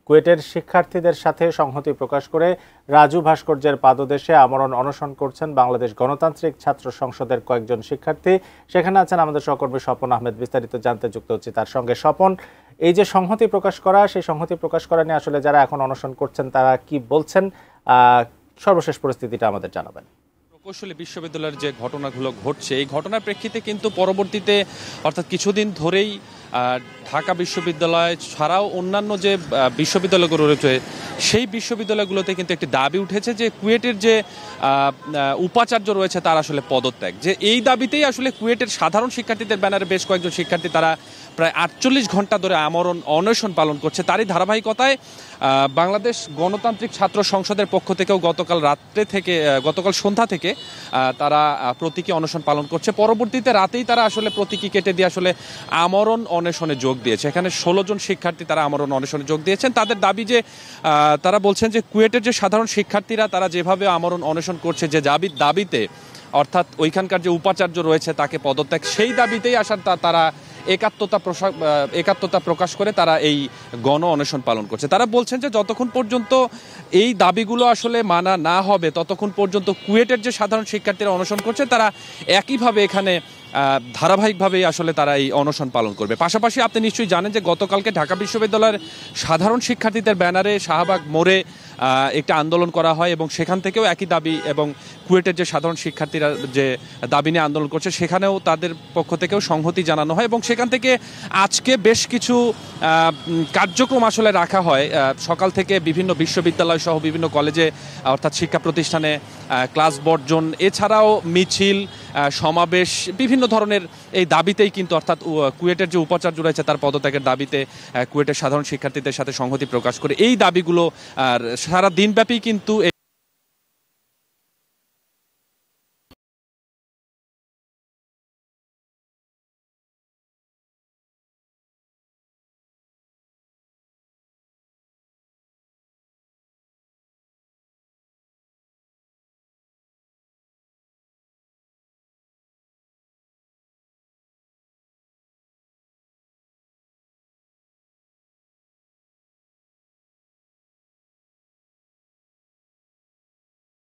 কুয়েটের শিক্ষার্থীদের সাথে সংহতি প্রকাশ করে রাজু ভাস্কর্যের পাদদেশে আমরণ অনশন করছেন বাংলাদেশ গণতান্ত্রিক ছাত্র সংসদের কয়েকজন শিক্ষার্থী। সেখানে আছেন আমাদের সহকর্মী স্বপন আহমেদ। বিস্তারিত জানতে যুক্ত হচ্ছি তার সঙ্গে। স্বপন, এই যে সংহতি প্রকাশ করা, সেই সংহতি প্রকাশ করা নিয়ে আসলে যারা এখন অনশন করছেন তারা কি বলছেন, সর্বশেষ পরিস্থিতিটা আমাদের জানাবেন। প্রকৌশলী বিশ্ববিদ্যালয়ের যে ঘটনাগুলো ঘটছে, এই ঘটনার প্রেক্ষিতে কিন্তু পরবর্তীতে অর্থাৎ কিছুদিন ধরেই ঢাকা বিশ্ববিদ্যালয় ছাড়াও অন্যান্য যে বিশ্ববিদ্যালয়গুলো রয়েছে সেই বিশ্ববিদ্যালয়গুলোতে কিন্তু একটি দাবি উঠেছে যে কুয়েটের যে উপাচার্য রয়েছে তার আসলে পদত্যাগ। যে এই দাবিতেই আসলে কুয়েটের সাধারণ শিক্ষার্থীদের ব্যানারে বেশ কয়েকজন শিক্ষার্থী তারা প্রায় 48 ঘন্টা ধরে আমরণ অনশন পালন করছে। তারই ধারাবাহিকতায় বাংলাদেশ গণতান্ত্রিক ছাত্র সংসদের পক্ষ থেকেও গতকাল সন্ধ্যা থেকে তারা প্রতীকী অনশন পালন করছে। পরবর্তীতে রাতেই তারা আসলে প্রতীকী কেটে দিয়ে আসলে আমরণ অনশনে যোগ দিয়েছে। এখানে 16 জন শিক্ষার্থী তারা আমরণ অনশনে যোগ দিয়েছেন। তাদের দাবি যে তারা বলছেন যে কুয়েটের যে সাধারণ শিক্ষার্থীরা তারা যেভাবে আমরণ অনশন করছে, যে দাবিতে অর্থাৎ ওইখানকার যে উপাচার্য রয়েছে তাকে পদত্যাগ, সেই দাবিতেই আসার তারা একাত্মতা প্রকাশ করে তারা এই গণ অনশন পালন করছে। তারা বলছেন যে যতক্ষণ পর্যন্ত এই দাবিগুলো আসলে মানা না হবে ততক্ষণ পর্যন্ত কুয়েটের যে সাধারণ শিক্ষার্থীরা অনশন করছে তারা একইভাবে এখানে ধারাবাহিকভাবেই আসলে তারা এই অনশন পালন করবে। পাশাপাশি আপনি নিশ্চয়ই জানেন যে গতকালকে ঢাকা বিশ্ববিদ্যালয়ের সাধারণ শিক্ষার্থীদের ব্যানারে শাহবাগ মোড়ে একটা আন্দোলন করা হয় এবং সেখান থেকেও একই দাবি, এবং কুয়েটের যে সাধারণ শিক্ষার্থীরা যে দাবি নিয়ে আন্দোলন করছে সেখানেও তাদের পক্ষ থেকেও সংহতি জানানো হয় এবং সেখান থেকে আজকে বেশ কিছু কার্যক্রম আসলে রাখা হয়। সকাল থেকে বিভিন্ন বিশ্ববিদ্যালয় সহ বিভিন্ন কলেজে অর্থাৎ শিক্ষা প্রতিষ্ঠানে ক্লাস বর্জন, এছাড়াও মিছিল, সমাবেশ, বিভিন্ন ধরনের এই দাবিতেই কিন্তু অর্থাৎ কুয়েটের যে উপাচার্য রয়েছে তার পদত্যাগের দাবিতে কুয়েটের সাধারণ শিক্ষার্থীদের সাথে সংহতি প্রকাশ করে এই দাবিগুলো আর সারা দিনব্যাপী কিন্তু